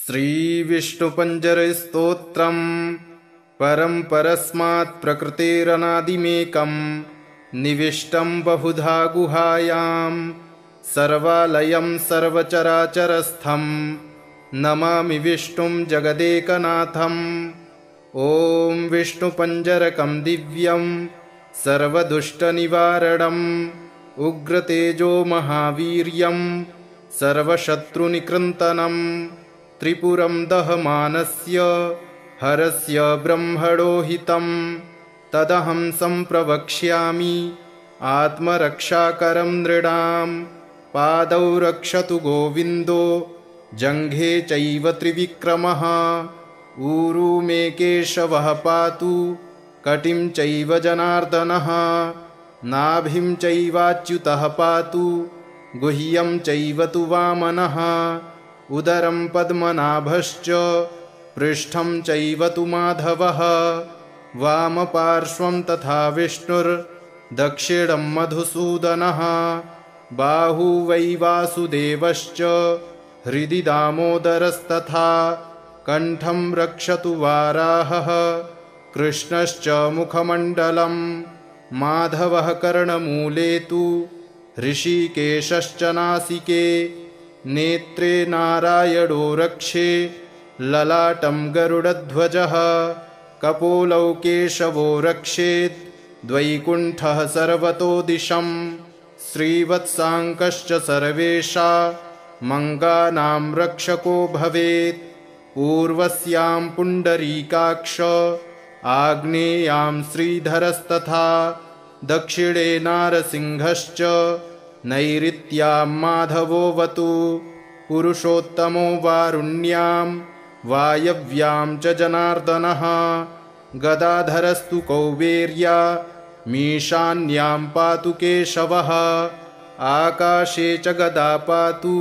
श्रीविष्णुपञ्जरस्तोत्रम् परं परस्मात् प्रकृतेरनादिमेकं निविष्टं बहुधा गुहायां सर्वालयं सर्वचराचरस्थं नमामि विष्णुं जगदेकनाथम्। ॐ विष्णुपञ्जरकं दिव्यं सर्वदुष्टनिवारणम् उग्रतेजो महावीर्यं सर्वशत्रुनिकृन्तनं त्रिपुरं दहमानस्य हरस्य ब्रह्मणो हितं तदहं सम्प्रवक्ष्यामि आत्मरक्षाकरं नृणां। पादौ रक्षतु गोविन्दो जङ्घे चैव त्रिविक्रमः ऊरू मे केशवः पातु कटिं चैव जनार्दनः नाभिं चैवाच्युतः पातु गुह्यं चैव तु वामनः उदरं पद्मनाभश्च पृष्ठं चैव तु माधवः वामपार्श्वं तथा विष्णुर्दक्षिणं मधुसूदनः बाहू वै वासुदेवश्च हृदि दामोदरस्तथा कण्ठं रक्षतु वाराहः कृष्णश्च मुखमण्डलं माधवः कर्णमूले तु ऋषिकेशश्च नासिके नेत्रे नारायणो रक्षे ललाटं गरुडध्वजः कपोलौ केशवो रक्षेत् द्वैकुण्ठः सर्वतो दिशं श्रीवत्साङ्कश्च सर्वेषा मङ्गानां रक्षको भवेत् पूर्वस्यां पुण्डरीकाक्ष आग्नेयां श्रीधरस्तथा दक्षिणे नारसिंहश्च नैऋत्यां माधवोऽवतु पुरुषोत्तमो वारुण्यां वायव्यां च जनार्दनः गदाधरस्तु कौबेर्या मीशान्यां पातु केशवः आकाशे च गदा पातु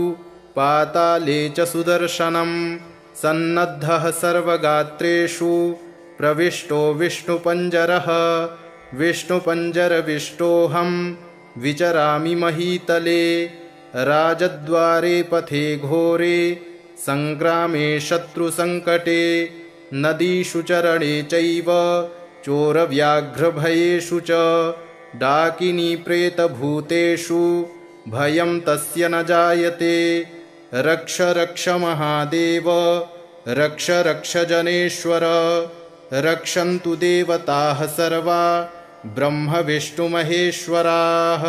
पाताले च सुदर्शनं सन्नद्धः सर्वगात्रेषु प्रविष्टो विष्णुपञ्जरः विष्णुपञ्जरविष्टोऽहं विचरामि महीतले राजद्वारे पथे घोरे सङ्ग्रामे शत्रुसङ्कटे नदीषु चरणे चैव चोरव्याघ्रभयेषु च डाकिनी प्रेतभूतेषु भयं तस्य न जायते रक्ष रक्ष महादेव रक्ष रक्ष जनेश्वर रक्षन्तु देवताः सर्वा ब्रह्म विष्णुमहेश्वराः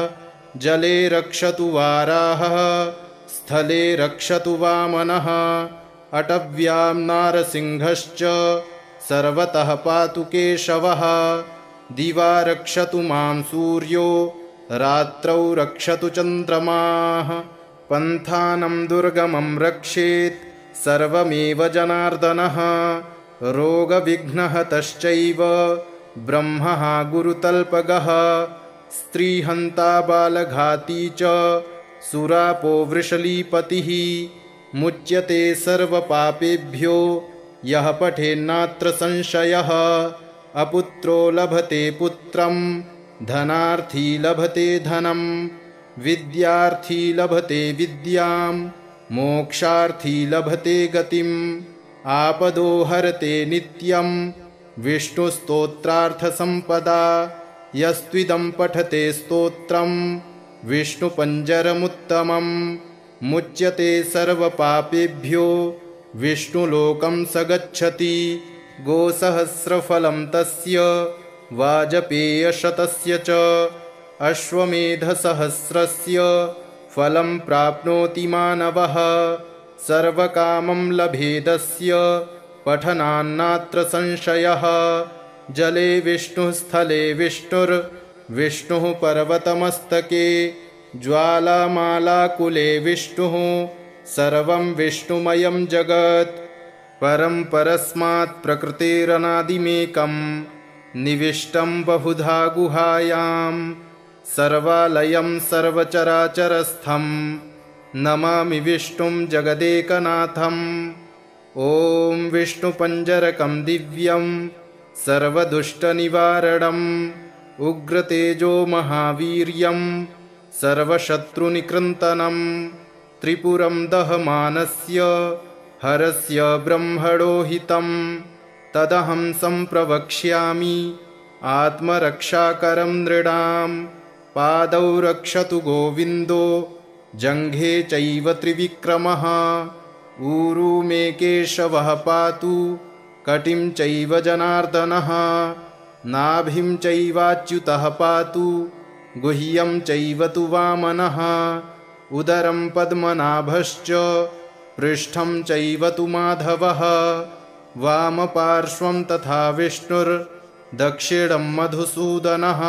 जले रक्षतु वाराहः स्थले रक्षतु वामनः अटव्यां नारसिंहश्च सर्वतः पातु केशवः दिवा रक्षतु मां सूर्यो रात्रौ रक्षतु चन्द्रमाः पन्थानं दुर्गमं रक्षेत् सर्वमेव जनार्दनः रोगविघ्नहतश्चैव ब्रह्मः गुरुतल्पगः स्त्रीहन्ता बालघाती च सुरापो वृषलीपतिः मुच्यते सर्वपापेभ्यो यः पठेन्नात्र संशयः अपुत्रो लभते पुत्रं धनार्थी लभते धनं विद्यार्थी लभते विद्यां मोक्षार्थी लभते गतिम् आपदो हरते नित्यं विष्णुस्तोत्रार्थसम्पदा यस्त्विदं पठते स्तोत्रं विष्णुपञ्जरमुत्तमं मुच्यते सर्वपापेभ्यो विष्णुलोकं स गच्छति गोसहस्रफलं तस्य वाजपेयशतस्य च अश्वमेधसहस्रस्य फलं प्राप्नोति मानवः सर्वकामं लभेदस्य पठनान्नात्र संशयः जले विष्णुः स्थले विष्णुर्विष्णुः पर्वतमस्तके ज्वालामालाकुले विष्णुः सर्वं विष्णुमयं जगत् परं परस्मात् प्रकृतेरनादिमेकं निविष्टं बहुधा गुहायां सर्वालयं सर्वचराचरस्थं नमामि विष्णुं जगदेकनाथम्। ॐ विष्णुपञ्जरकं दिव्यं सर्वदुष्टनिवारणम् उग्रतेजो महावीर्यं सर्वशत्रुनिकृन्तनं त्रिपुरं दहमानस्य हरस्य ब्रह्मणो हितं तदहं सम्प्रवक्ष्यामि आत्मरक्षाकरं नृणां पादौ रक्षतु गोविन्दो जङ्घे चैव त्रिविक्रमः ऊरू मे केशवः पातु कटिं चैव जनार्दनः नाभिं चैवाच्युतः पातु गुह्यं चैव तु वामनः उदरं पद्मनाभश्च पृष्ठं चैव तु माधवः वामपार्श्वं तथा विष्णुर्दक्षिणं मधुसूदनः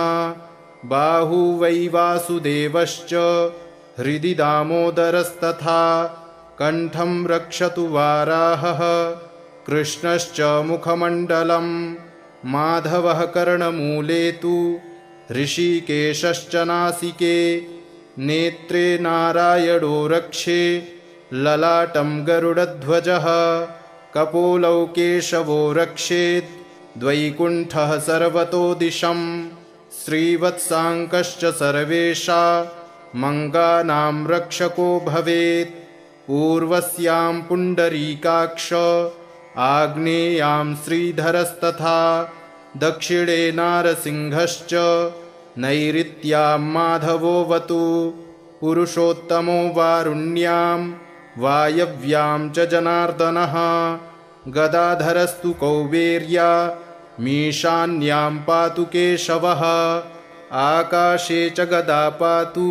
बाहू वै वासुदेवश्च हृदि दामोदरस्तथा कण्ठं रक्षतु वाराहः कृष्णश्च मुखमण्डलं माधवः कर्णमूले तु ऋषिकेशश्च नासिके नेत्रे नारायणो रक्षे ललाटं गरुडध्वजः कपोलौ केशवो रक्षेत् द्वैकुण्ठः सर्वतो दिशं श्रीवत्साङ्कश्च सर्वेषा मङ्गानां रक्षको भवेत् पूर्वस्यां पुण्डरीकाक्ष आग्नेयां श्रीधरस्तथा दक्षिणे नारसिंहश्च नैऋत्यां माधवोऽवतु पुरुषोत्तमो वारुण्यां वायव्यां च जनार्दनः गदाधरस्तु कौबेर्या मीशान्यां पातु केशवः आकाशे च गदा पातु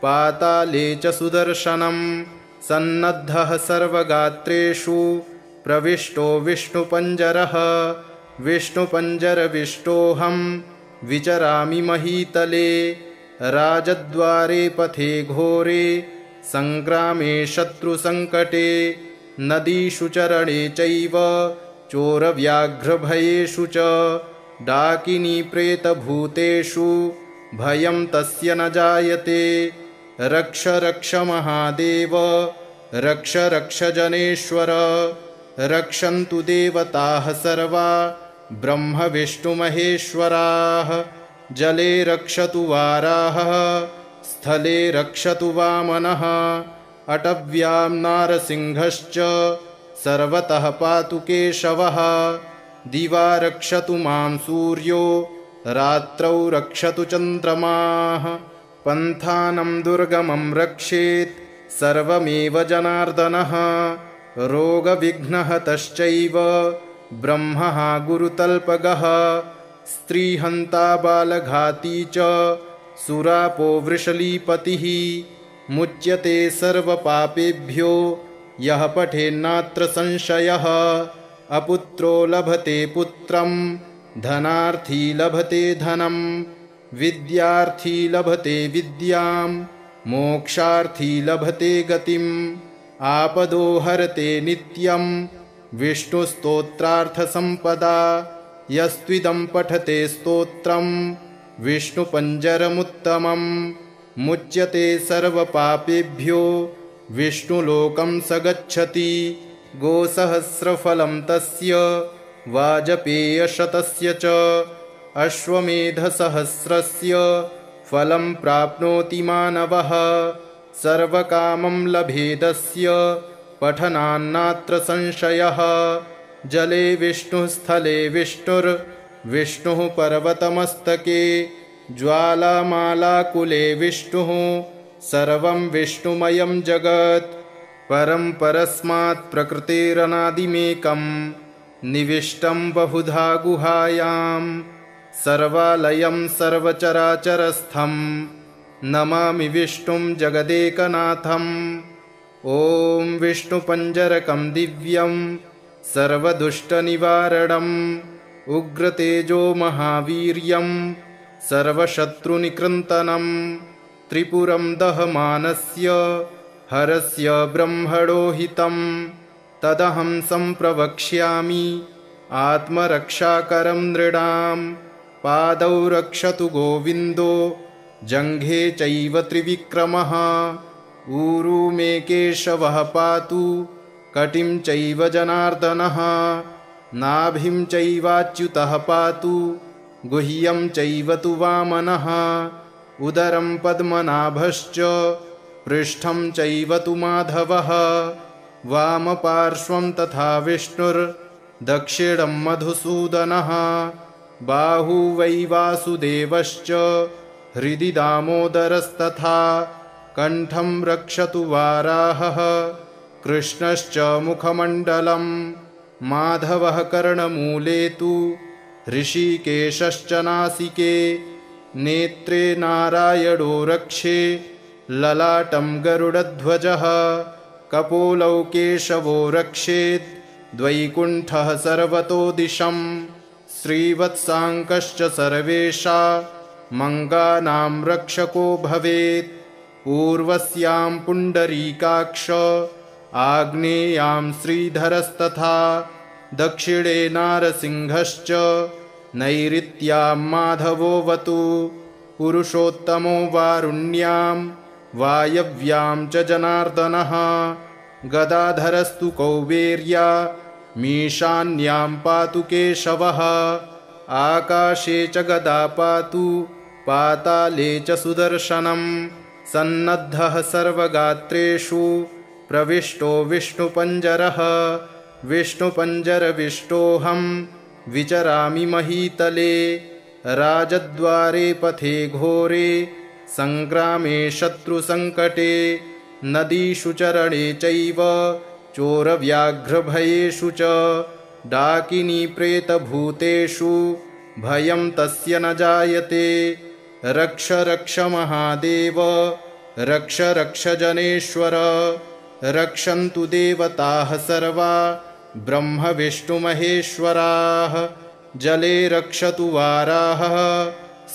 पाताले च सुदर्शनं सन्नद्धः सर्वगात्रेषु प्रविष्टो विष्णुपञ्जरः विष्णुपञ्जरविष्टोऽहं विचरामि महीतले राजद्वारे पथे घोरे सङ्ग्रामे शत्रुसङ्कटे नदीषु चरणे चैव चोरव्याघ्रभयेषु च डाकिनी प्रेतभूतेषु भयं तस्य न जायते रक्ष रक्ष महादेव रक्ष रक्ष जनेश्वर रक्षन्तु देवताः सर्वा ब्रह्म विष्णुमहेश्वराः जले रक्षतु वाराहः स्थले रक्षतु वामनः अटव्यां नारसिंहश्च सर्वतः पातु केशवः दिवा रक्षतु मां सूर्यो रात्रौ रक्षतु चन्द्रमाः पन्थानं दुर्गमं रक्षेत् सर्वमेव जनार्दनः रोगविघ्नहतश्चैव ब्रह्मः गुरुतल्पगः स्त्रीहन्ता बालघाती च सुरापो वृषलीपतिः मुच्यते सर्वपापेभ्यो यः पठेन्नात्र संशयः अपुत्रो लभते पुत्रं धनार्थी लभते धनं विद्यार्थी लभते विद्यां मोक्षार्थी लभते गतिम् आपदो हरते नित्यं विष्णुस्तोत्रार्थसम्पदा यस्त्विदं पठते स्तोत्रं विष्णुपञ्जरमुत्तमं मुच्यते सर्वपापेभ्यो विष्णुलोकं स गच्छति गोसहस्रफलं तस्य वाजपेयशतस्य च अश्वमेधसहस्रस्य फलं प्राप्नोति मानवः सर्वकामं लभेदस्य पठनान्नात्र संशयः जले विष्णुः स्थले विष्णुः पर्वतमस्तके ज्वालामालाकुले विष्णुः सर्वं विष्णुमयं जगत् परं परस्मात् प्रकृतेरनादिमेकं निविष्टं बहुधा गुहायां सर्वालयं सर्वचराचरस्थं नमामि विष्णुं जगदेकनाथम् ॐ विष्णुपञ्जरकं दिव्यं सर्वदुष्टनिवारणम् उग्रतेजो महावीर्यं सर्वशत्रुनिकृन्तनं त्रिपुरं दहमानस्य हरस्य ब्रह्मणो हितं तदहं सम्प्रवक्ष्यामि आत्मरक्षाकरं नृणां पादौ रक्षतु गोविन्दो जङ्घे चैव त्रिविक्रमः ऊरू मे केशवः पातु कटिं चैव जनार्दनः नाभिं चैवाच्युतः पातु गुह्यं चैव तु वामनः उदरं पद्मनाभश्च पृष्ठं चैव तु माधवः वामपार्श्वं तथा विष्णुर्दक्षिणं मधुसूदनः बाहू वै वासुदेवश्च हृदि दामोदरस्तथा कण्ठं रक्षतु वाराहः कृष्णश्च मुखमण्डलं माधवः कर्णमूले तु ऋषिकेशश्च नासिके नेत्रे नारायणो रक्षे ललाटं गरुडध्वजः कपोलौ केशवो रक्षेत् द्वैकुण्ठः सर्वतो दिशम् श्रीवत्साङ्कश्च सर्वेषा मङ्गानां रक्षको भवेत् पूर्वस्यां पुण्डरीकाक्ष आग्नेयां श्रीधरस्तथा दक्षिणे नारसिंहश्च नैऋत्यां माधवोऽवतु पुरुषोत्तमो वारुण्यां वायव्यां च जनार्दनः गदाधरस्तु कौबेर्या मीशान्यां पातु केशवः आकाशे च गदा पातु पाताले च सुदर्शनं सन्नद्धः सर्वगात्रेषु प्रविष्टो विष्णुपञ्जरः विष्णुपञ्जरविष्टोऽहं विचरामि महीतले राजद्वारे पथे घोरे सङ्ग्रामे शत्रुसङ्कटे नदीषु चरणे चैव चोरव्याघ्रभयेषु च डाकिनी प्रेतभूतेषु भयं तस्य न जायते रक्ष रक्ष महादेव रक्ष रक्ष जनेश्वर रक्षन्तु देवताः सर्वा ब्रह्म विष्णुमहेश्वराः जले रक्षतु वाराहः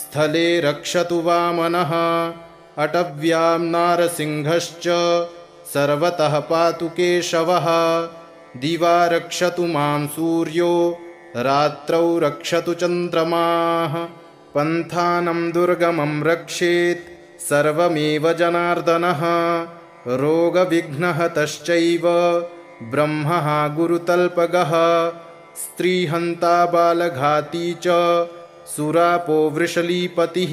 स्थले रक्षतु वामनः अटव्यां नारसिंहश्च सर्वतः पातु केशवः दिवा रक्षतु मां सूर्यो रात्रौ रक्षतु चन्द्रमाः पन्थानं दुर्गमं रक्षेत् सर्वमेव जनार्दनः रोगविघ्नहतश्चैव ब्रह्मः गुरुतल्पगः स्त्रीहन्ता बालघाती च सुरापो वृषलीपतिः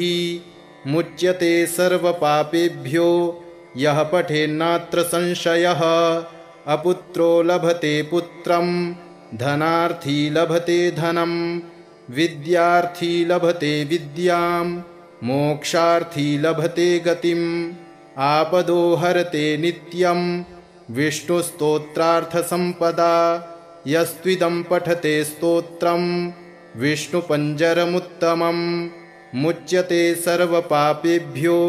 मुच्यते सर्वपापेभ्यो यः पठेन्नात्र संशयः अपुत्रो लभते पुत्रं धनार्थी लभते धनं विद्यार्थी लभते विद्यां मोक्षार्थी लभते गतिम् आपदो हरते नित्यं विष्णुस्तोत्रार्थसम्पदा यस्त्विदं पठते स्तोत्रं विष्णुपञ्जरमुत्तमं मुच्यते सर्वपापेभ्यो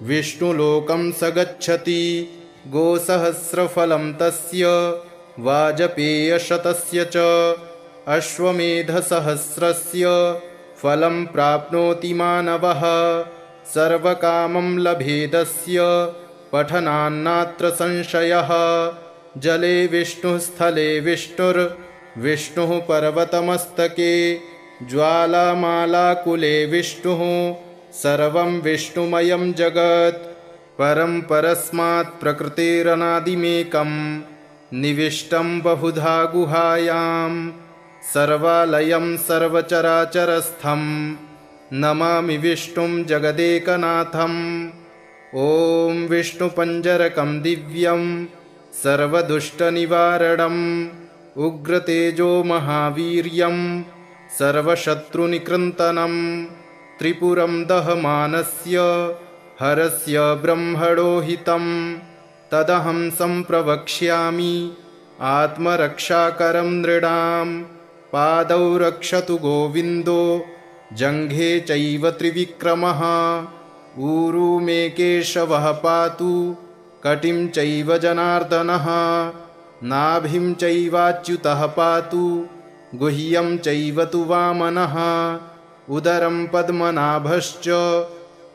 विष्णुलोकं स गच्छति गोसहस्रफलं तस्य वाजपेयशतस्य च अश्वमेधसहस्रस्य फलं प्राप्नोति मानवः सर्वकामं लभेदस्य पठनान्नात्र संशयः जले विष्णुः स्थले विष्णुर्विष्णुः पर्वतमस्तके ज्वालामालाकुले विष्णुः सर्वं विष्णुमयं जगत् परं परस्मात् प्रकृतेरनादिमेकं निविष्टं बहुधा गुहायां सर्वालयं सर्वचराचरस्थं नमामि विष्णुं जगदेकनाथम् ॐ विष्णुपञ्जरकं दिव्यं सर्वदुष्टनिवारणम् उग्रतेजो महावीर्यं सर्वशत्रुनिकृन्तनं त्रिपुरं दहमानस्य हरस्य ब्रह्मणो हितं तदहं सम्प्रवक्ष्यामि आत्मरक्षाकरं नृणां पादौ रक्षतु गोविन्दो जङ्घे चैव त्रिविक्रमः ऊरू मे केशवः पातु कटिं चैव जनार्दनः नाभिं चैवाच्युतः पातु गुह्यं चैव तु वामनः उदरं पद्मनाभश्च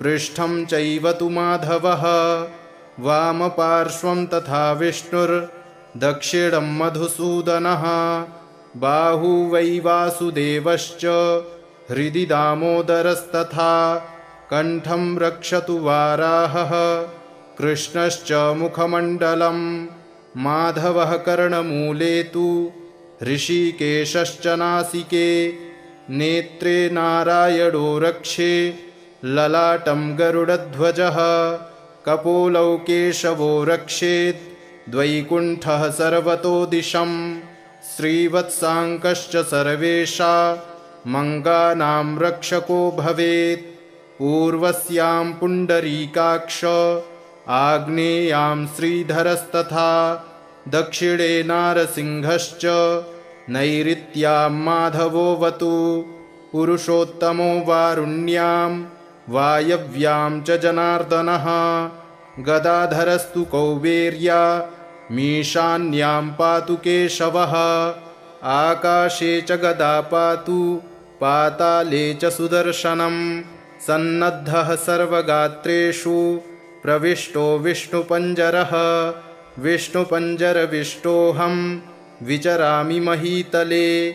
पृष्ठं चैव तु माधवः वामपार्श्वं तथा विष्णुर्दक्षिणं मधुसूदनः बाहू वै वासुदेवश्च हृदि दामोदरस्तथा कण्ठं रक्षतु वाराहः कृष्णश्च मुखमण्डलं माधवः कर्णमूले तु ऋषिकेशश्च नासिके नेत्रे नारायणो रक्षे ललाटं गरुडध्वजः कपोलौ केशवो रक्षेत् द्वैकुण्ठः सर्वतो दिशं श्रीवत्साङ्कश्च सर्वेषा मङ्गानां रक्षको भवेत्। पूर्वस्यां पुण्डरीकाक्ष आग्नेयां श्रीधरस्तथा दक्षिणे नारसिंहश्च नैऋत्यां माधवोऽवतु। पुरुषोत्तमो वारुण्यां वायव्यां च जनार्दनः गदाधरस्तु कौबेर्या मीशान्यां पातु केशवः। आकाशे च गदा पातु पाताले च सुदर्शनं सन्नद्धः सर्वगात्रेषु प्रविष्टो विष्णुपञ्जरः। विष्णुपञ्जरविष्टोऽहं विचरामि महीतले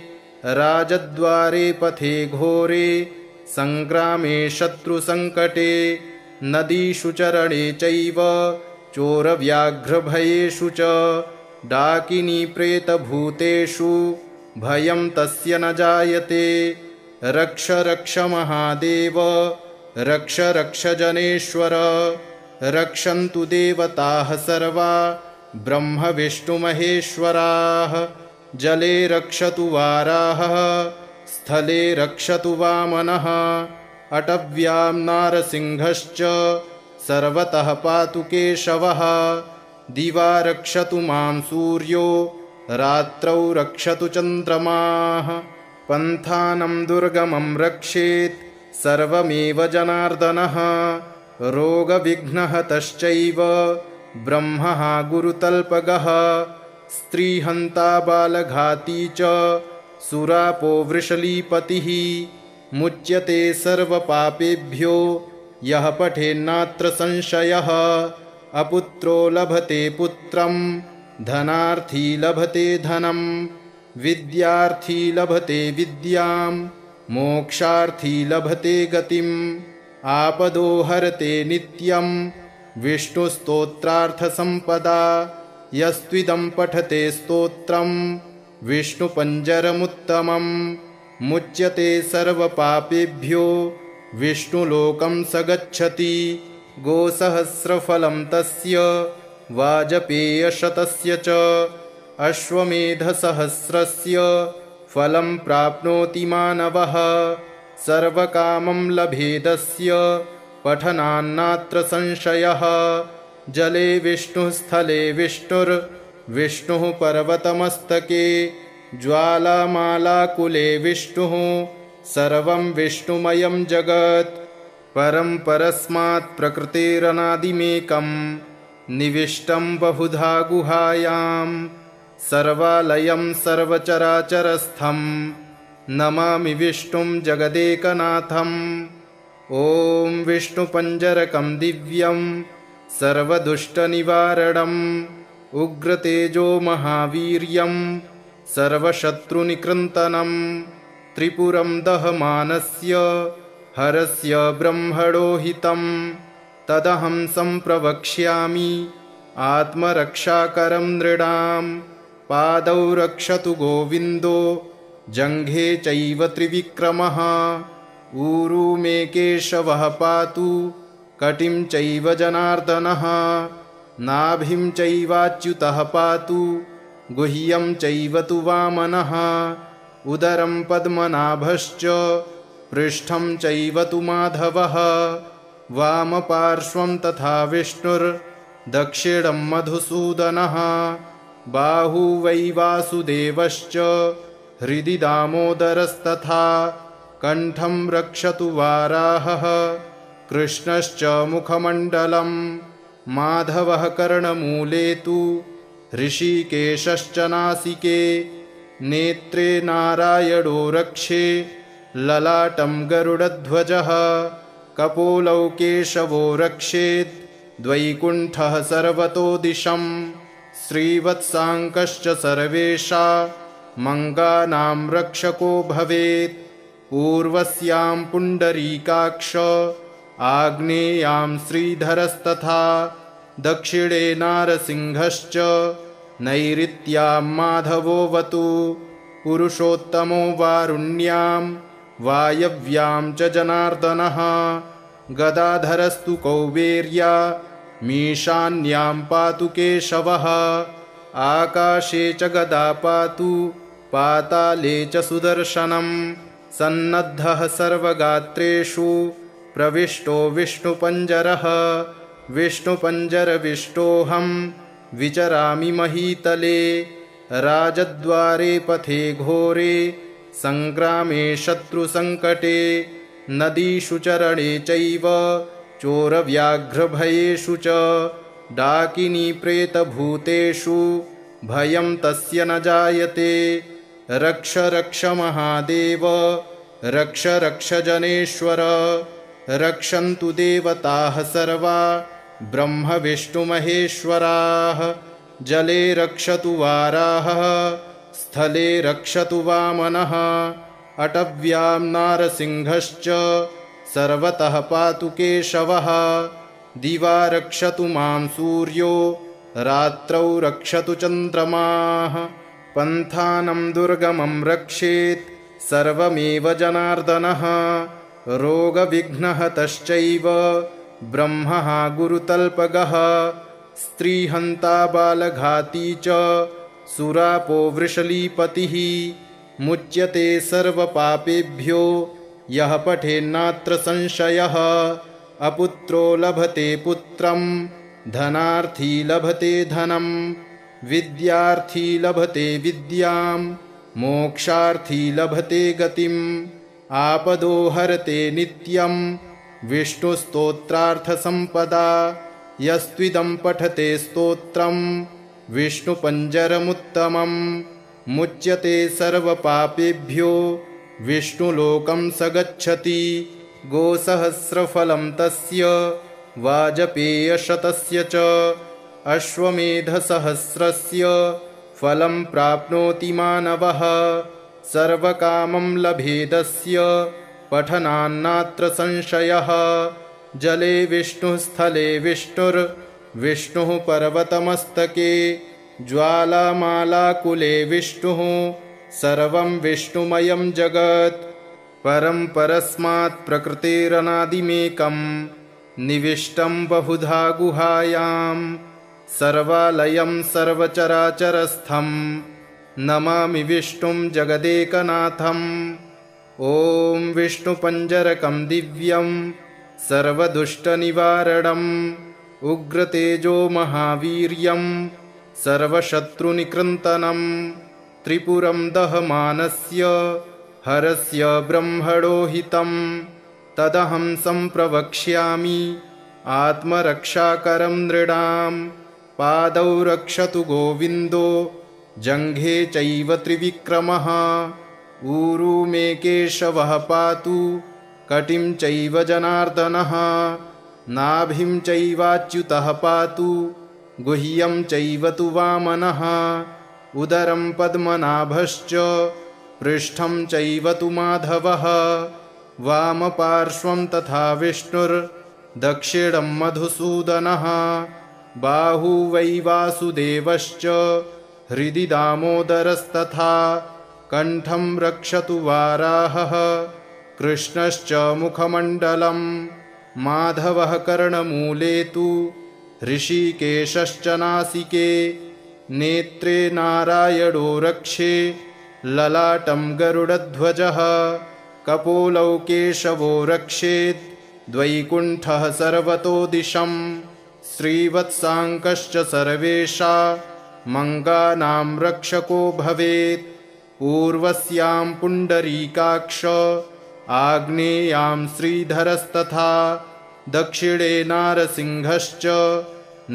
राजद्वारे पथे घोरे सङ्ग्रामे शत्रुसङ्कटे नदीषु चरणे चैव चोरव्याघ्रभयेषु च डाकिनी प्रेतभूतेषु भयं तस्य न जायते। रक्ष रक्ष महादेव रक्ष रक्ष जनेश्वर रक्षन्तु देवताः सर्वा ब्रह्म विष्णुमहेश्वराः। जले रक्षतु वाराहः स्थले रक्षतु वामनः अटव्यां नारसिंहश्च सर्वतः पातु केशवः। दिवा रक्षतु मां सूर्यो रात्रौ रक्षतु चन्द्रमाः। पन्थानं दुर्गमं रक्षेत् सर्वमेव जनार्दनः। रोगविघ्नहतश्चैव ब्रह्मः गुरुतल्पगः। स्त्रीहन्ता बालघाती च सुरापो वृषलीपतिः। मुच्यते सर्वपापेभ्यो यः पठेन्नात्र संशयः। अपुत्रो लभते पुत्रं धनार्थी लभते धनं विद्यार्थी लभते विद्यां मोक्षार्थी लभते गतिम्। आपदो हरते नित्यं विष्णुस्तोत्रार्थसम्पदा। यस्त्विदं पठते स्तोत्रं विष्णुपञ्जरमुत्तमम्। मुच्यते सर्वपापेभ्यो विष्णुलोकं स गच्छति। गोसहस्रफलं तस्य वाजपेयशतस्य च अश्वमेधसहस्रस्य फलं प्राप्नोति मानवः। सर्वकामं लभेदस्य पठनान्नात्र संशयः। जले विष्णुः स्थले विष्णुर्विष्णुः पर्वतमस्तके ज्वालामालाकुले विष्णुः सर्वं विष्णुमयं जगत्। परं परस्मात् प्रकृतेरनादिमेकं निविष्टं बहुधा गुहायां सर्वालयं सर्वचराचरस्थं नमामि विष्णुं जगदेकनाथम्। ॐ विष्णुपञ्जरकं दिव्यं सर्वदुष्टनिवारणम् उग्रतेजो महावीर्यं सर्वशत्रुनिकृन्तनं त्रिपुरं दहमानस्य हरस्य ब्रह्मणो हितं तदहं सम्प्रवक्ष्यामि आत्मरक्षाकरं नृणां। पादौ रक्षतु गोविन्दो जङ्घे चैव त्रिविक्रमः। ऊरू मे केशवः पातु कटिं चैव जनार्दनः। नाभिं चैवाच्युतः पातु गुह्यं चैव तु वामनः। उदरं पद्मनाभश्च पृष्ठं चैव तु माधवः। वामपार्श्वं तथा विष्णुर्दक्षिणं मधुसूदनः। बाहू वै वासुदेवश्च हृदि दामोदरस्तथा कण्ठं रक्षतु वाराहः कृष्णश्च मुखमण्डलं। माधवः कर्णमूले तु ऋषिकेशश्च नासिके। नेत्रे नारायणो रक्षे ललाटं गरुडध्वजः। कपोलौ केशवो रक्षेत् द्वैकुण्ठः सर्वतो दिशं। श्रीवत्साङ्कश्च सर्वेषा मङ्गानां रक्षको भवेत्। पूर्वस्यां पुण्डरीकाक्ष आग्नेयां श्रीधरस्तथा दक्षिणे नारसिंहश्च नैऋत्यां माधवोऽवतु। पुरुषोत्तमो वारुण्यां वायव्यां च जनार्दनः। गदाधरस्तु कौबेर्या मीशान्यां पातु केशवः आकाशे च गदा पातु पाताले च सुदर्शनं सन्नद्धः सर्वगात्रेषु प्रविष्टो विष्णुपञ्जरः विष्णुपञ्जरविष्टोऽहं विचरामि महीतले राजद्वारे पथे घोरे सङ्ग्रामे शत्रुसङ्कटे नदीषु चरणे चैव चोरव्याघ्रभयेषु च डाकिनी प्रेतभूतेषु भयं तस्य न जायते रक्ष रक्ष महादेव रक्ष रक्ष जनेश्वर रक्षन्तु देवताः सर्वा ब्रह्म विष्णुमहेश्वराः जले रक्षतु वाराहः स्थले रक्षतु वामनः अटव्यां नारसिंहश्च सर्वतः पातु केशवः दिवा रक्षतु मां सूर्यो रात्रौ रक्षतु चन्द्रमाः पन्थानं दुर्गमं रक्षेत् सर्वमेव जनार्दनः रोगविघ्नहतश्चैव ब्रह्मः गुरुतल्पगः स्त्रीहन्ता बालघाती च सुरापो वृषलीपतिः मुच्यते सर्वपापेभ्यो यः पठेन्नात्र संशयः अपुत्रो लभते पुत्रं धनार्थी लभते धनं विद्यार्थी लभते विद्यां मोक्षार्थी लभते गतिम् आपदो हरते नित्यं विष्णुस्तोत्रार्थसम्पदा यस्त्विदं पठते स्तोत्रं विष्णुपञ्जरमुत्तमं मुच्यते सर्वपापेभ्यो विष्णुलोकं स गच्छति गोसहस्रफलं तस्य वाजपेयशतस्य च अश्वमेधसहस्रस्य फलं प्राप्नोति मानवः सर्वकामं लभेदस्य पठनान्नात्र संशयः जले विष्णुः स्थले विष्णुर्विष्णुः पर्वतमस्तके ज्वालामालाकुले विष्णुः सर्वं विष्णुमयं जगत् परं परस्मात् प्रकृतेरनादिमेकं निविष्टं बहुधा गुहायां सर्वालयं सर्वचराचरस्थं नमामि विष्णुं जगदेकनाथम् ॐ विष्णुपञ्जरकं दिव्यं सर्वदुष्टनिवारणम् उग्रतेजो महावीर्यं सर्वशत्रुनिकृन्तनं त्रिपुरं दहमानस्य हरस्य ब्रह्मणो हितं तदहं सम्प्रवक्ष्यामि आत्मरक्षाकरं नृणां पादौ रक्षतु गोविन्दो जङ्घे चैव त्रिविक्रमः ऊरू मे केशवः पातु कटिं चैव जनार्दनः नाभिं चैवाच्युतः पातु गुह्यं चैव तु वामनः उदरं पद्मनाभश्च पृष्ठं चैव तु माधवः वामपार्श्वं तथा विष्णुर्दक्षिणं मधुसूदनः बाहू वै वासुदेवश्च हृदि दामोदरस्तथा कण्ठं रक्षतु वाराहः कृष्णश्च मुखमण्डलं माधवः कर्णमूले तु ऋषिकेशश्च नासिके नेत्रे नारायणो रक्षे ललाटं गरुडध्वजः कपोलौ केशवो रक्षेत् द्वैकुण्ठः सर्वतो दिशं श्रीवत्साङ्कश्च सर्वेषा मङ्गानां रक्षको भवेत् पूर्वस्यां पुण्डरीकाक्ष आग्नेयां श्रीधरस्तथा दक्षिणे नारसिंहश्च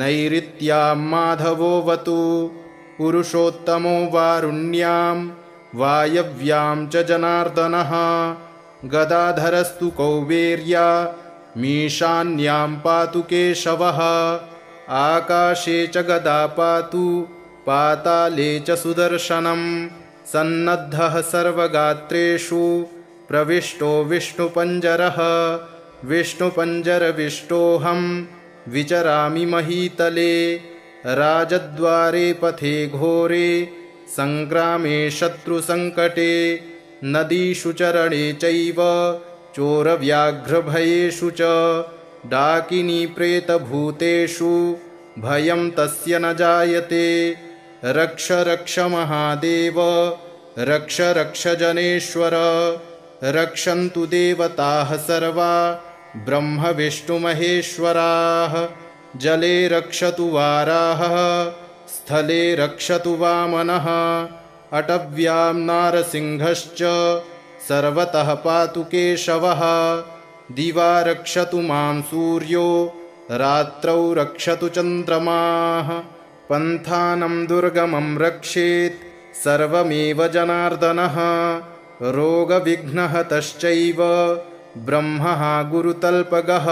नैऋत्यां माधवोऽवतु पुरुषोत्तमो वारुण्यां वायव्यां च जनार्दनः गदाधरस्तु कौबेर्या मीशान्यां पातु केशवः आकाशे च गदा पातु पाताले च सुदर्शनं सन्नद्धः सर्वगात्रेषु प्रविष्टो विष्णुपञ्जरः विष्णुपञ्जरविष्टोऽहं विचरामि महीतले राजद्वारे पथे घोरे सङ्ग्रामे शत्रुसङ्कटे नदीषु चरणे चैव चोरव्याघ्रभयेषु च डाकिनी प्रेतभूतेषु भयं तस्य न जायते। रक्ष रक्ष महादेव रक्ष रक्ष जनेश्वर रक्षन्तु देवताः सर्वा ब्रह्म विष्णुमहेश्वराः। जले रक्षतु वाराहः स्थले रक्षतु वामनः अटव्यां नारसिंहश्च सर्वतः पातु केशवः। दिवा रक्षतु मां सूर्यो रात्रौ रक्षतु चन्द्रमाः। पन्थानं दुर्गमं रक्षेत् सर्वमेव जनार्दनः। रोगविघ्नहतश्चैव ब्रह्मः गुरुतल्पगः।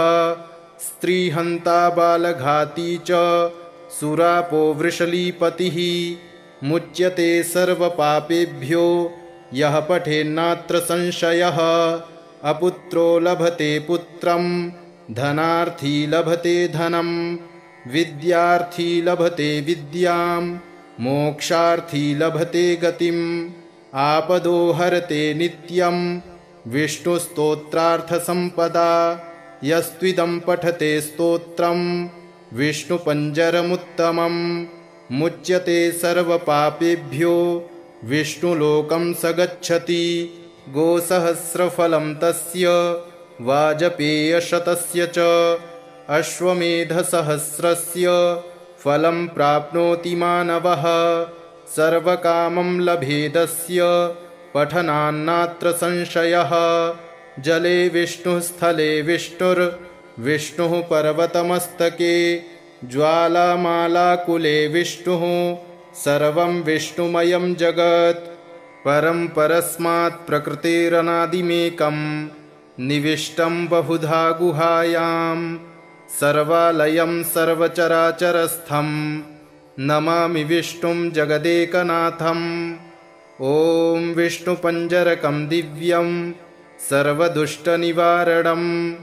स्त्रीहन्ता बालघाती च सुरापो वृषलीपतिः। मुच्यते सर्वपापेभ्यो यः पठेन्नात्र संशयः। अपुत्रो लभते पुत्रं धनार्थी लभते धनं। विद्यार्थी लभते विद्यां मोक्षार्थी लभते गतिम्। आपदो हरते नित्यं विष्णुस्तोत्रार्थसम्पदा। यस्त्विदं पठते स्तोत्रं विष्णुपञ्जरमुत्तमं। मुच्यते सर्वपापेभ्यो विष्णुलोकं स गच्छति। गोसहस्रफलं तस्य वाजपेयशतस्य च अश्वमेधसहस्रस्य फलं प्राप्नोति मानवः। सर्वकामं लभेदस्य पठनान्नात्र संशयः। जले विष्णुः स्थले विष्णुर्विष्णुः पर्वतमस्तके। ज्वालामालाकुले विष्णुः सर्वं विष्णुमयं जगत्। परं परस्मात् प्रकृतेरनादिमेकं निविष्टं बहुधा गुहायां। सर्वालयं सर्वचराचरस्थं नमामि विष्णुं जगदेकनाथम्। ॐ विष्णुपञ्जरकं दिव्यं सर्वदुष्टनिवारणम्।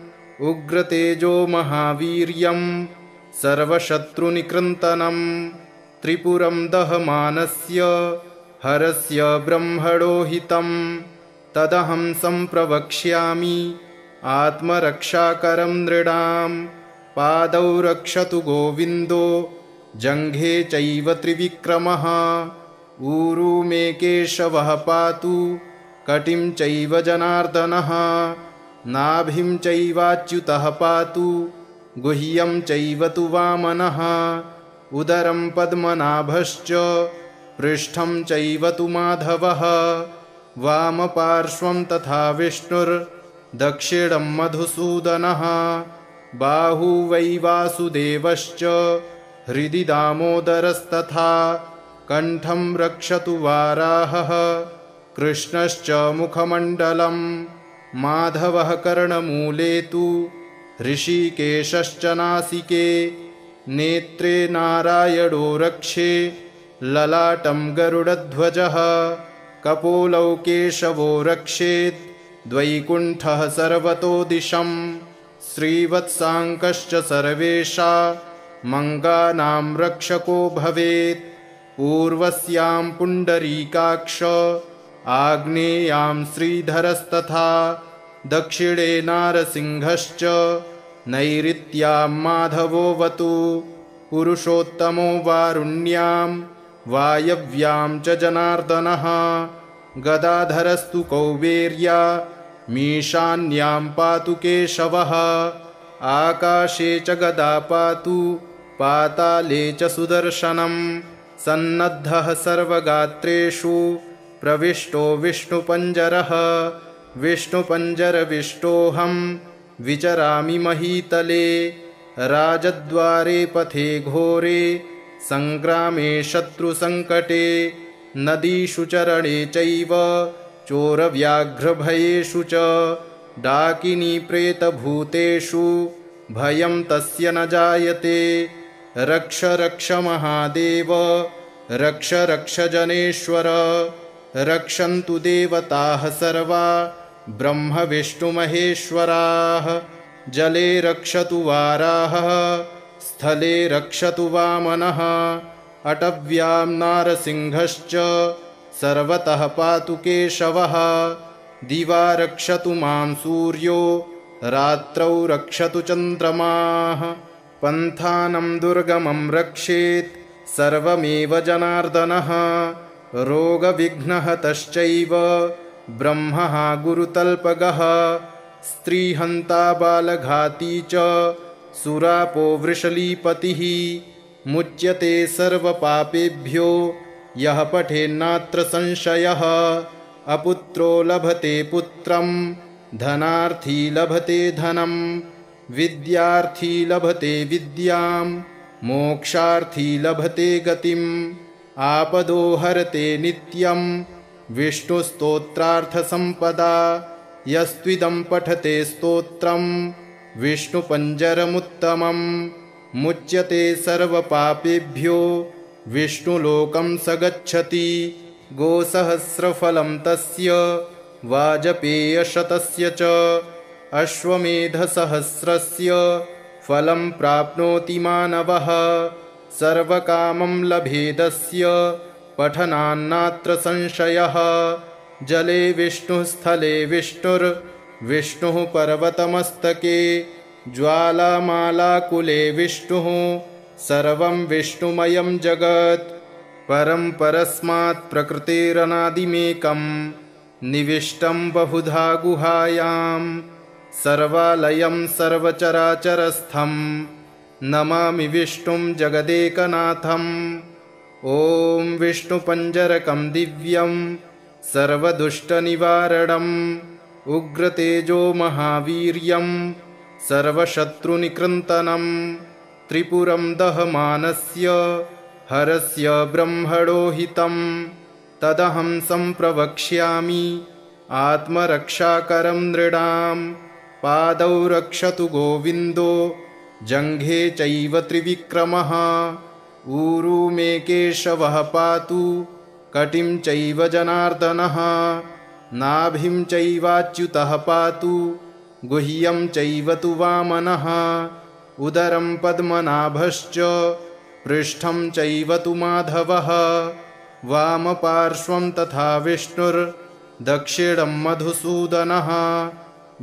उग्रतेजो महावीर्यं सर्वशत्रुनिकृन्तनं। त्रिपुरं दहमानस्य हरस्य ब्रह्मणो हितं। तदहं सम्प्रवक्ष्यामि आत्मरक्षाकरं नृणां। पादौ रक्षतु गोविन्दो जङ्घे चैव त्रिविक्रमः। ऊरू मे केशवः पातु कटिं चैव जनार्दनः। नाभिं चैवाच्युतः पातु गुह्यं चैव तु वामनः। उदरं पद्मनाभश्च पृष्ठं चैव तु माधवः। वामपार्श्वं तथा विष्णुर्दक्षिणं मधुसूदनः। बाहू वै वासुदेवश्च हृदि दामोदरस्तथा। कण्ठं रक्षतु वाराहः कृष्णश्च मुखमण्डलं। माधवः कर्णमूले तु ऋषिकेशश्च नासिके। नेत्रे नारायणो रक्षे ललाटं गरुडध्वजः। कपोलौ केशवो रक्षेत् द्वैकुण्ठः सर्वतो दिशं। श्रीवत्साङ्कश्च सर्वेषा मङ्गानां रक्षको भवेत्। पूर्वस्यां पुण्डरीकाक्ष आग्नेयां श्रीधरस्तथा। दक्षिणे नारसिंहश्च नैऋत्यां माधवोऽवतु। पुरुषोत्तमो वारुण्यां वायव्यां च जनार्दनः। गदाधरस्तु कौबेर्या मीशान्यां पातु केशवः। आकाशे च गदा पातु पाताले च सुदर्शनं। सन्नद्धः सर्वगात्रेषु प्रविष्टो विष्णुपञ्जरः। विष्णुपञ्जरविष्टोऽहं विचरामि महीतले। राजद्वारे पथे घोरे सङ्ग्रामे शत्रुसङ्कटे। नदीषु चरणे चैव चोरव्याघ्रभयेषु च। डाकिनी प्रेतभूतेषु भयं तस्य न जायते। रक्ष रक्ष महादेव रक्ष रक्ष जनेश्वर रक्षन्तु देवताः सर्वा ब्रह्म विष्णुमहेश्वराः। जले रक्षतु वाराहः स्थले रक्षतु वामनः। अटव्यां नारसिंहश्च सर्वतः पातु केशवः। दिवा रक्षतु मां सूर्यो रात्रौ रक्षतु चन्द्रमाः पन्थानं दुर्गमं रक्षेत् सर्वमेव जनार्दनः रोगविघ्नहतश्चैव ब्रह्मः गुरुतल्पगः स्त्रीहन्ता बालघाती च सुरापो वृषलीपतिः मुच्यते सर्वपापेभ्यो यः पठेन्नात्र संशयः अपुत्रो लभते पुत्रं धनार्थी लभते धनं विद्यार्थी लभते विद्यां मोक्षार्थी लभते गतिम् आपदो हरते नित्यं विष्णुस्तोत्रार्थसम्पदा यस्त्विदं पठते स्तोत्रं विष्णुपञ्जरमुत्तमं मुच्यते सर्वपापेभ्यो विष्णुलोकं स गच्छति गोसहस्रफलं तस्य वाजपेयशतस्य च अश्वमेधसहस्रस्य फलं प्राप्नोति मानवः सर्वकामं लभेदस्य पठनान्नात्र संशयः जले विष्णुः स्थले विष्णुर्विष्णुः पर्वतमस्तके ज्वालामालाकुले विष्णुः सर्वं विष्णुमयं जगत् परं परस्मात् प्रकृतेरनादिमेकं निविष्टं बहुधा गुहायां सर्वालयं सर्वचराचरस्थं नमामि विष्णुं जगदेकनाथम् ॐ विष्णुपञ्जरकं दिव्यं सर्वदुष्टनिवारणम् उग्रतेजो महावीर्यं सर्वशत्रुनिकृन्तनं त्रिपुरं दहमानस्य हरस्य ब्रह्मणो हितं तदहं सम्प्रवक्ष्यामि आत्मरक्षाकरं नृणां पादौ रक्षतु गोविन्दो जङ्घे चैव त्रिविक्रमः ऊरू मे केशवः पातु कटिं चैव जनार्दनः नाभिं चैवाच्युतः पातु गुह्यं चैव तु वामनः उदरं पद्मनाभश्च पृष्ठं चैव तु माधवः वामपार्श्वं तथा विष्णुर्दक्षिणं मधुसूदनः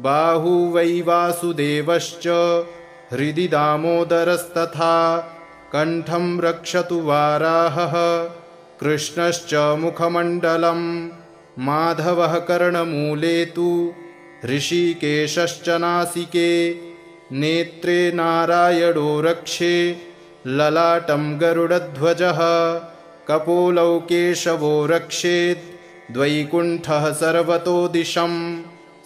बाहू वै वासुदेवश्च हृदि दामोदरस्तथा कण्ठं रक्षतु वाराहः कृष्णश्च मुखमण्डलं माधवः कर्णमूले तु ऋषिकेशश्च नासिके नेत्रे नारायणो रक्षे ललाटं गरुडध्वजः कपोलौ केशवो रक्षेत् द्वैकुण्ठः सर्वतो दिशं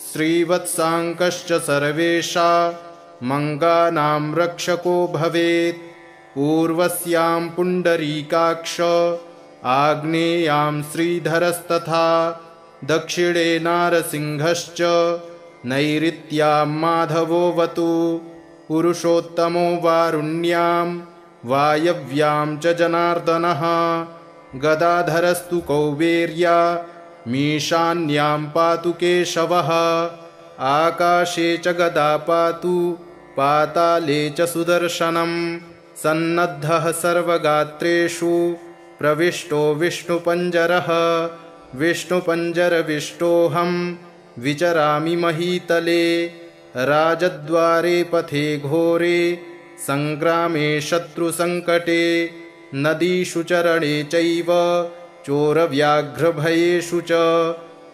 श्रीवत्साङ्कश्च सर्वेषा मङ्गानां रक्षको भवेत् पूर्वस्यां पुण्डरीकाक्ष आग्नेयां श्रीधरस्तथा दक्षिणे नारसिंहश्च नैऋत्यां माधवोऽवतु पुरुषोत्तमो वारुण्यां वायव्यां च जनार्दनः गदाधरस्तु कौबेर्या मीशान्यां पातु केशवः आकाशे च गदा पातु पाताले च सुदर्शनं सन्नद्धः सर्वगात्रेषु प्रविष्टो विष्णुपञ्जरः विष्णुपञ्जरविष्टोऽहं विचरामि महीतले राजद्वारे पथे घोरे सङ्ग्रामे शत्रुसङ्कटे नदीषु चरणे चैव चोरव्याघ्रभयेषु च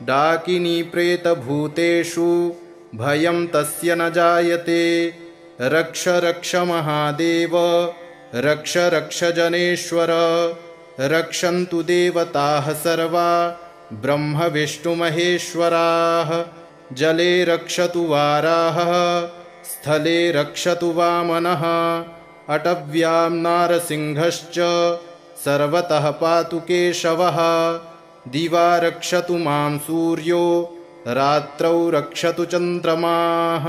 डाकिनी प्रेतभूतेषु भयं तस्य न जायते रक्ष रक्ष महादेव रक्ष रक्ष जनेश्वर रक्षन्तु देवताः सर्वा ब्रह्म विष्णुमहेश्वराः जले रक्षतु वाराहः स्थले रक्षतु वामनः अटव्यां नारसिंहश्च सर्वतः पातु केशवः दिवा रक्षतु मां सूर्यो रात्रौ रक्षतु चन्द्रमाः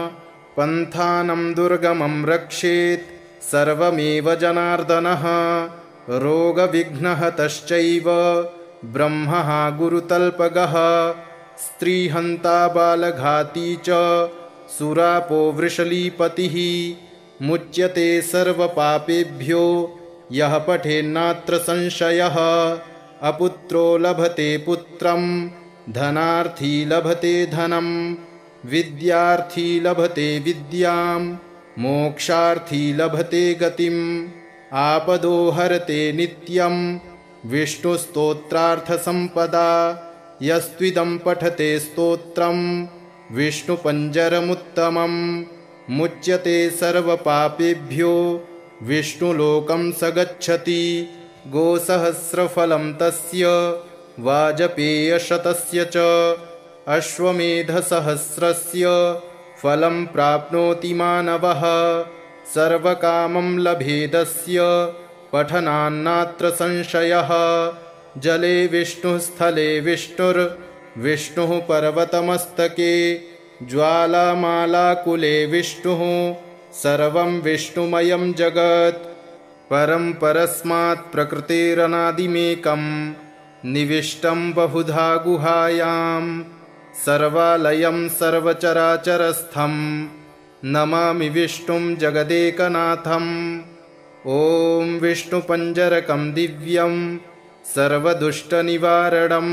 पन्थानं दुर्गमं रक्षेत् सर्वमेव जनार्दनः रोगविघ्नहतश्चैव ब्रह्मः गुरुतल्पगः स्त्रीहन्ता बालघाती च सुरापो वृषलीपतिः मुच्यते सर्वपापेभ्यो यः पठेन्नात्र संशयः अपुत्रो लभते पुत्रं धनार्थी लभते धनं विद्यार्थी लभते विद्यां मोक्षार्थी लभते गतिम् आपदो हरते नित्यं विष्णुस्तोत्रार्थसम्पदा यस्त्विदं पठते स्तोत्रं विष्णुपञ्जरमुत्तमं मुच्यते सर्वपापेभ्यो विष्णुलोकं स गच्छति गोसहस्रफलं तस्य वाजपेयशतस्य च अश्वमेधसहस्रस्य फलं प्राप्नोति मानवः सर्वकामं लभेदस्य पठनान्नात्र संशयः जले विष्णुः स्थले विष्णुर्विष्णुः पर्वतमस्तके ज्वालामालाकुले विष्णुः सर्वं विष्णुमयं जगत् परं परस्मात् प्रकृतेरनादिमेकं निविष्टं बहुधा गुहायां सर्वालयं सर्वचराचरस्थं नमामि विष्णुं जगदेकनाथम् ॐ विष्णुपञ्जरकं दिव्यं सर्वदुष्टनिवारणम्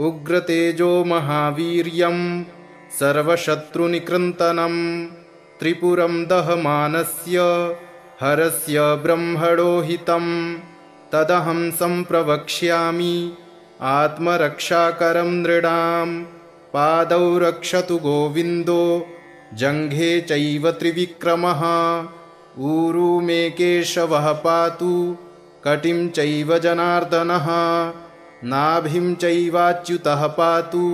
उग्रतेजो महावीर्यं सर्वशत्रुनिकृन्तनं त्रिपुरं दहमानस्य हरस्य ब्रह्मणो हितं तदहं सम्प्रवक्ष्यामि आत्मरक्षाकरं नृणां पादौ रक्षतु गोविन्दो जङ्घे चैव त्रिविक्रमः ऊरू मे केशवः पातु कटिं चैव जनार्दनः नाभिं चैवाच्युतः पातु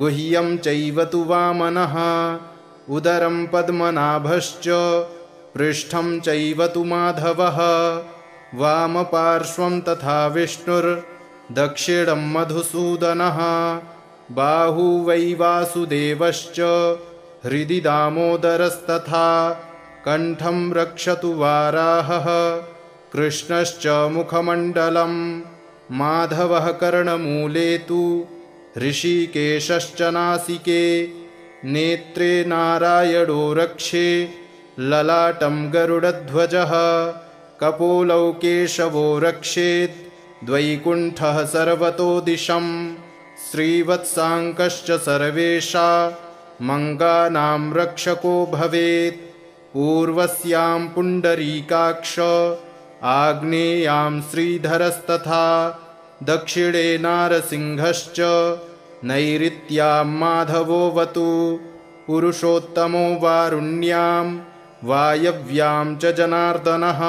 गुह्यं चैव तु वामनः उदरं पद्मनाभश्च पृष्ठं चैव तु माधवः वामपार्श्वं तथा विष्णुर्दक्षिणं मधुसूदनः बाहू वै वासुदेवश्च हृदि दामोदरस्तथा कण्ठं रक्षतु वाराहः कृष्णश्च मुखमण्डलं माधवः कर्णमूले तु ऋषिकेशश्च नासिके नेत्रे नारायणो रक्षे ललाटं गरुडध्वजः कपोलौ केशवो रक्षेत् द्वैकुण्ठः सर्वतो दिशं श्रीवत्साङ्कश्च सर्वेषा मङ्गानां रक्षको भवेत् पूर्वस्यां पुण्डरीकाक्ष आग्नेयां श्रीधरस्तथा दक्षिणे नारसिंहश्च नैऋत्यां माधवोऽवतु पुरुषोत्तमो वारुण्यां वायव्यां च जनार्दनः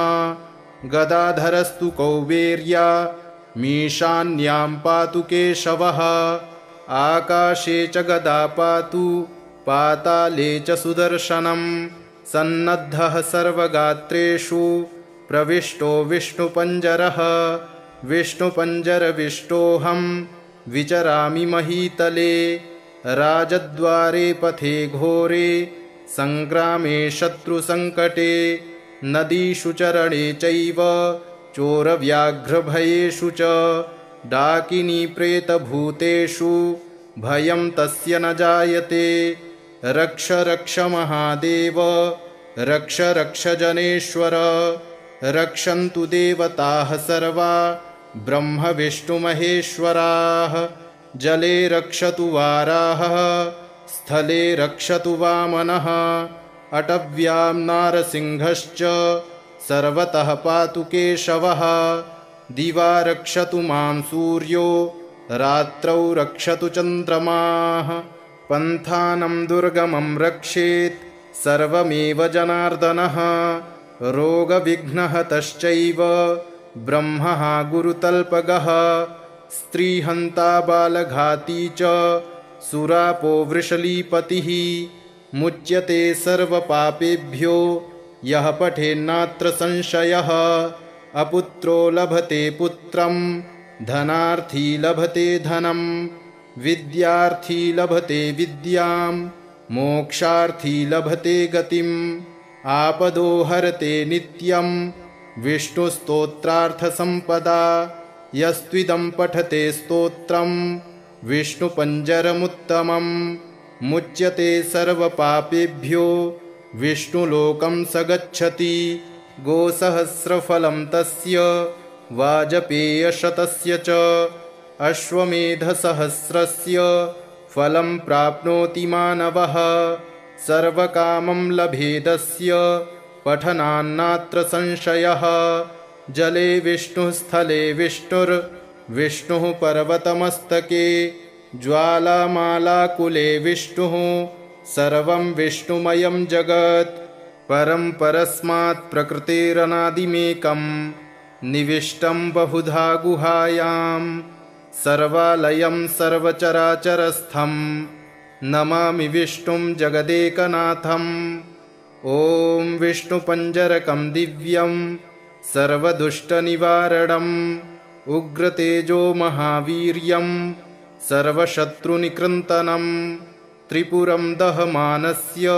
गदाधरस्तु कौबेर्या मीशान्यां पातु केशवः आकाशे च गदा पातु पाताले च सुदर्शनं सन्नद्धः सर्वगात्रेषु प्रविष्टो विष्णुपञ्जरः विष्णुपञ्जरविष्टोऽहं विचरामि महीतले राजद्वारे पथे घोरे सङ्ग्रामे शत्रुसङ्कटे नदीषु चरणे चैव चोरव्याघ्रभयेषु च डाकिनी प्रेतभूतेषु भयं तस्य न जायते रक्ष रक्ष महादेव रक्ष रक्ष जनेश्वर रक्षन्तु देवताः सर्वा ब्रह्म विष्णुमहेश्वराः जले रक्षतु वाराहः स्थले रक्षतु वामनः अटव्यां नारसिंहश्च सर्वतः पातु केशवः दिवा रक्षतु मां सूर्यो रात्रौ रक्षतु चन्द्रमाः पन्थानं दुर्गमं रक्षेत् सर्वमेव जनार्दनः रोगविघ्नहतश्चैव ब्रह्मः गुरुतल्पगः स्त्रीहन्ता बालघाती च सुरापो वृषलीपतिः मुच्यते सर्वपापेभ्यो यः पठेन्नात्र संशयः अपुत्रो लभते पुत्रं धनार्थी लभते धनं विद्यार्थी लभते विद्यां मोक्षार्थी लभते गतिम् आपदो हरते नित्यं विष्णुस्तोत्रार्थसम्पदा यस्त्विदं पठते स्तोत्रं विष्णुपञ्जरमुत्तमं मुच्यते सर्वपापेभ्यो विष्णुलोकं स गच्छति गोसहस्रफलं तस्य वाजपेयशतस्य च अश्वमेधसहस्रस्य फलं प्राप्नोति मानवः। सर्वकामं लभेदस्य पठनान्नात्र संशयः। जले विष्णुः स्थले विष्णुः पर्वतमस्तके। ज्वालामालाकुले विष्णुः सर्वं विष्णुमयं जगत्। परं परस्मात् प्रकृतेरनादिमेकं निविष्टं बहुधा गुहायां। सर्वालयं सर्वचराचरस्थं नमामि विष्णुं जगदेकनाथम्। ॐ विष्णुपञ्जरकं दिव्यं सर्वदुष्टनिवारणम् उग्रतेजो महावीर्यं सर्वशत्रुनिकृन्तनं। त्रिपुरं दहमानस्य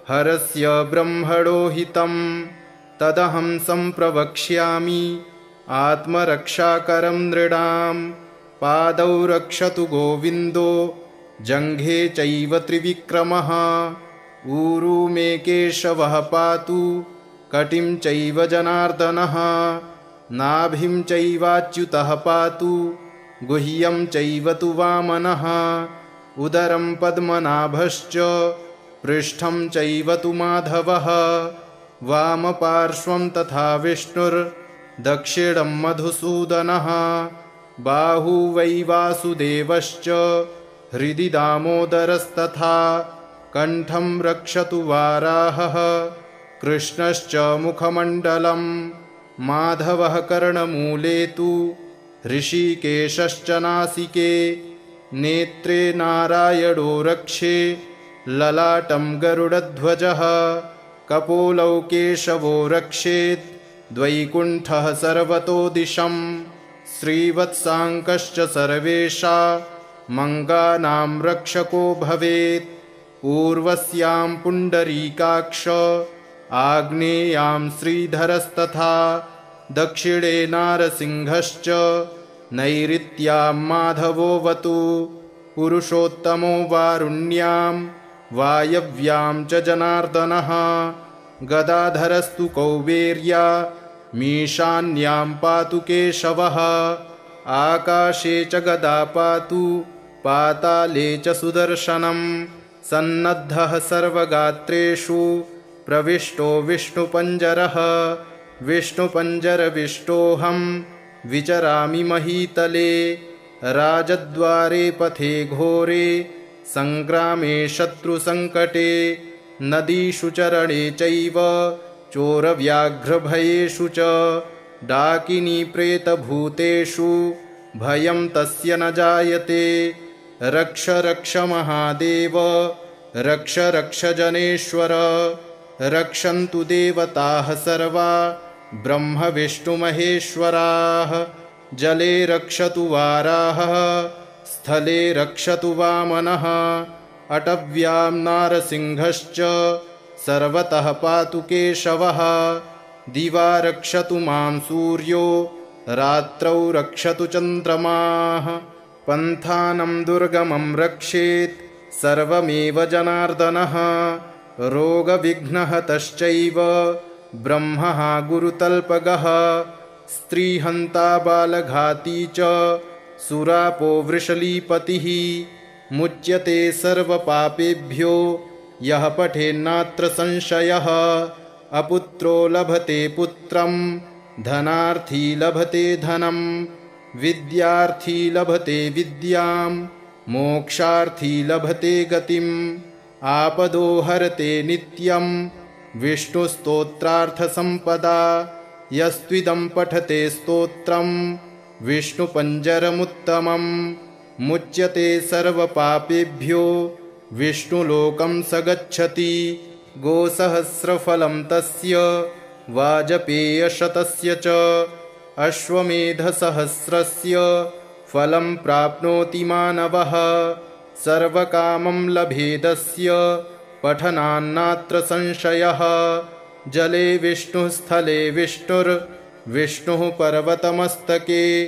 हरस्य ब्रह्मणो हितं। तदहं सम्प्रवक्ष्यामि आत्मरक्षाकरं नृणां। पादौ रक्षतु गोविन्दो जङ्घे चैव त्रिविक्रमः। ऊरू मे केशवः पातु कटिं चैव जनार्दनः। नाभिं चैवाच्युतः पातु गुह्यं चैव तु वामनः। उदरं पद्मनाभश्च पृष्ठं चैव तु माधवः। वामपार्श्वं तथा विष्णुर्दक्षिणं मधुसूदनः। बाहू वै वासुदेवश्च हृदि दामोदरस्तथा। कण्ठं रक्षतु वाराहः कृष्णश्च मुखमण्डलं। माधवः कर्णमूले तु ऋषिकेशश्च नासिके। नेत्रे नारायणो रक्षे ललाटं गरुडध्वजः। कपोलौ केशवो रक्षेत् द्वैकुण्ठः सर्वतो दिशं। श्रीवत्साङ्कश्च सर्वेषा मङ्गानां रक्षको भवेत्। पूर्वस्यां पुण्डरीकाक्ष आग्नेयां श्रीधरस्तथा। दक्षिणे नारसिंहश्च नैऋत्यां माधवोऽवतु। पुरुषोत्तमो वारुण्यां वायव्यां च जनार्दनः। गदाधरस्तु कौबेर्या मीशान्यां पातु केशवः। आकाशे च गदा पातु पाताले च सुदर्शनं। सन्नद्धः सर्वगात्रेषु प्रविष्टो विष्णुपञ्जरः। विष्णुपञ्जरविष्टोऽहं विचरामि महीतले। राजद्वारे पथे घोरे सङ्ग्रामे शत्रुसङ्कटे। नदीषु चरणे चैव चोरव्याघ्रभयेषु च। डाकिनी प्रेतभूतेषु भयं तस्य न जायते। रक्ष रक्ष महादेव रक्ष रक्ष जनेश्वर। रक्षन्तु देवताः सर्वा ब्रह्म विष्णुमहेश्वराः। जले रक्षतु वाराहः स्थले रक्षतु वामनः। अटव्यां नारसिंहश्च सर्वतः पातु केशवः। दिवा रक्षतु मां सूर्यो रात्रौ रक्षतु चन्द्रमाः। पन्थानं दुर्गमं रक्षेत् सर्वमेव जनार्दनः। रोगविघ्नहतश्चैव ब्रह्मः गुरुतल्पगः। स्त्रीहन्ता बालघाती च सुरापो वृषलीपतिः। मुच्यते सर्वपापेभ्यो यः पठेन्नात्र संशयः। अपुत्रो लभते पुत्रं धनार्थी लभते धनं। विद्यार्थी लभते विद्यां मोक्षार्थी लभते गतिम्। आपदो हरते नित्यं विष्णुस्तोत्रार्थसम्पदा। यस्त्विदं पठते स्तोत्रं विष्णुपञ्जरमुत्तमम्। मुच्यते सर्वपापेभ्यो विष्णुलोकं स गच्छति। गोसहस्रफलं तस्य वाजपेयशतस्य च। अश्वमेधसहस्रस्य फलं प्राप्नोति मानवः। सर्वकामं लभेदस्य पठनान्नात्र संशयः। जले विष्णुः स्थले विष्णुः पर्वतमस्तके।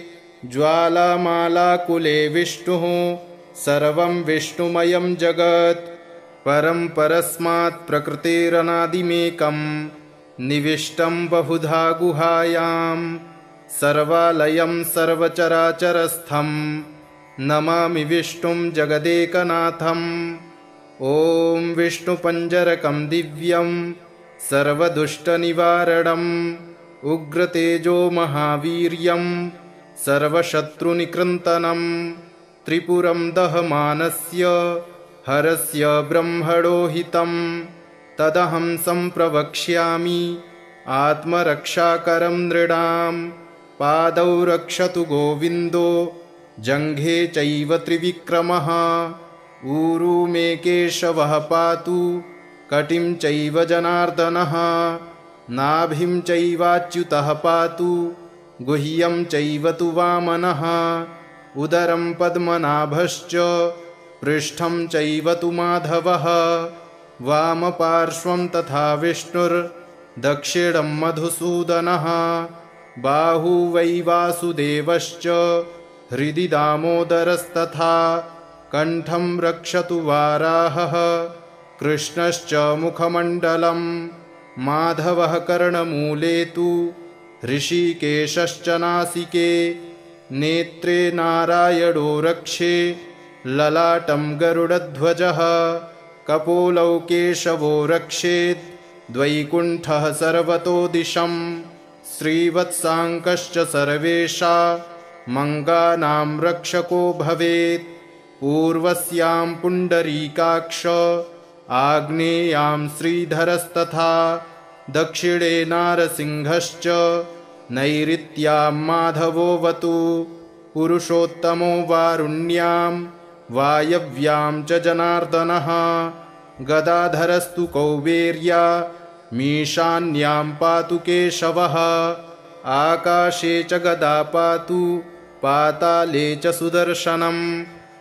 ज्वालामालाकुले विष्णुः सर्वं विष्णुमयं जगत्। परं परस्मात् प्रकृतेरनादिमेकं निविष्टं बहुधा गुहायां। सर्वालयं सर्वचराचरस्थं नमामि विष्णुं जगदेकनाथम्। ॐ विष्णुपञ्जरकं दिव्यं सर्वदुष्टनिवारणम् उग्रतेजो महावीर्यं सर्वशत्रुनिकृन्तनं त्रिपुरं दहमानस्य हरस्य ब्रह्मणो हितं तदहं सम्प्रवक्ष्यामि आत्मरक्षाकरं नृणां। पादौ रक्षतु गोविन्दो जङ्घे चैव त्रिविक्रमः ऊरू मे केशवः पातु कटिं चैव जनार्दनः नाभिं चैवाच्युतः पातु गुह्यं चैव तु वामनः उदरं पद्मनाभश्च पृष्ठं चैव तु माधवः वामपार्श्वं तथा विष्णुर्दक्षिणं मधुसूदनः बाहू वै वासुदेवश्च हृदि दामोदरस्तथा कण्ठं रक्षतु वाराहः कृष्णश्च मुखमण्डलं माधवः कर्णमूले तु ऋषिकेशश्च नासिके नेत्रे नारायणो रक्षे ललाटं गरुडध्वजः कपोलौ केशवो रक्षेत् द्वैकुण्ठः सर्वतो दिशम् श्रीवत्साङ्कश्च सर्वेषा मङ्गानां रक्षको भवेत् पूर्वस्यां पुण्डरीकाक्ष आग्नेयां श्रीधरस्तथा दक्षिणे नारसिंहश्च नैऋत्यां माधवोऽवतु पुरुषोत्तमो वारुण्यां वायव्यां च जनार्दनः गदाधरस्तु कौबेर्या मीशान्यां पातु केशवः आकाशे च गदा पातु पाताले च सुदर्शनं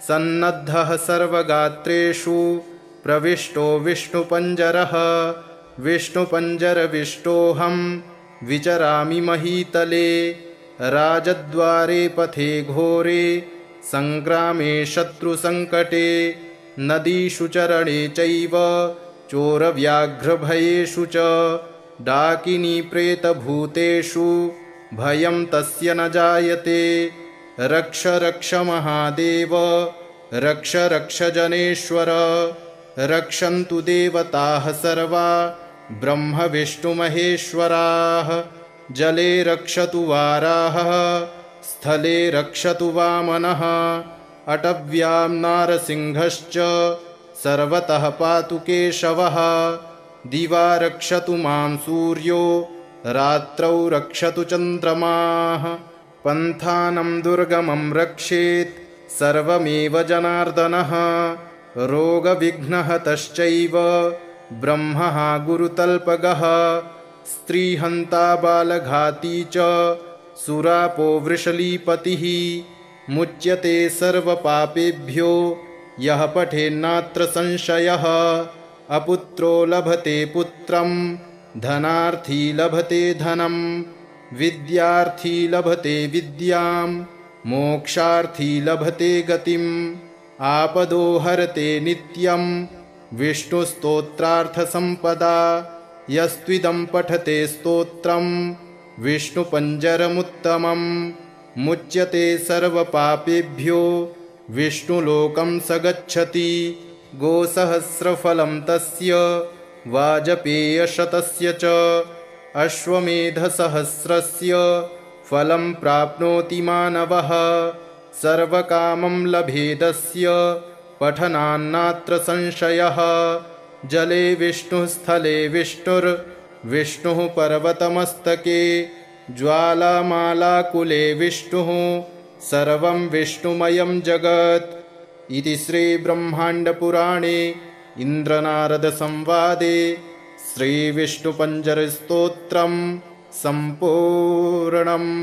सन्नद्धः सर्वगात्रेषु प्रविष्टो विष्णुपञ्जरः विष्णुपञ्जरविष्टोऽहं विचरामि महीतले राजद्वारे पथे घोरे सङ्ग्रामे शत्रुसङ्कटे नदीषु चरणे चैव चोरव्याघ्रभयेषु च डाकिनी प्रेतभूतेषु भयं तस्य न जायते रक्ष रक्ष महादेव रक्ष रक्ष जनेश्वर रक्षन्तु देवताः सर्वा ब्रह्म विष्णुमहेश्वराः जले रक्षतु वाराहः स्थले रक्षतु वामनः अटव्यां नारसिंहश्च सर्वतः पातु केशवः दिवा रक्षतु मां सूर्यो रात्रौ रक्षतु चन्द्रमाः पन्थानं दुर्गमं रक्षेत् सर्वमेव जनार्दनः रोगविघ्नहतश्चैव ब्रह्मः गुरुतल्पगः स्त्रीहन्ता बालघाती च सुरापो वृषलीपतिः मुच्यते सर्वपापेभ्यो यः पठेन्नात्र संशयः अपुत्रो लभते पुत्रं धनार्थी लभते धनं विद्यार्थी लभते विद्यां मोक्षार्थी लभते गतिम् आपदो हरते नित्यं विष्णुस्तोत्रार्थसम्पदा यस्त्विदं पठते स्तोत्रं विष्णुपञ्जरमुत्तमं मुच्यते सर्वपापेभ्यो विष्णुलोकं स गच्छति गोसहस्रफलं तस्य वाजपेयशतस्य च अश्वमेधसहस्रस्य फलं प्राप्नोति मानवः सर्वकामं लभेदस्य पठनान्नात्र संशयः जले विष्णुः स्थले विष्णुर्विष्णुः पर्वतमस्तके ज्वालामालाकुले विष्णुः सर्वं विष्णुमयं जगत् इति श्रीब्रह्माण्डपुराणे इन्द्रनारदसंवादे श्रीविष्णुपञ्जरस्तोत्रं सम्पूर्णम्।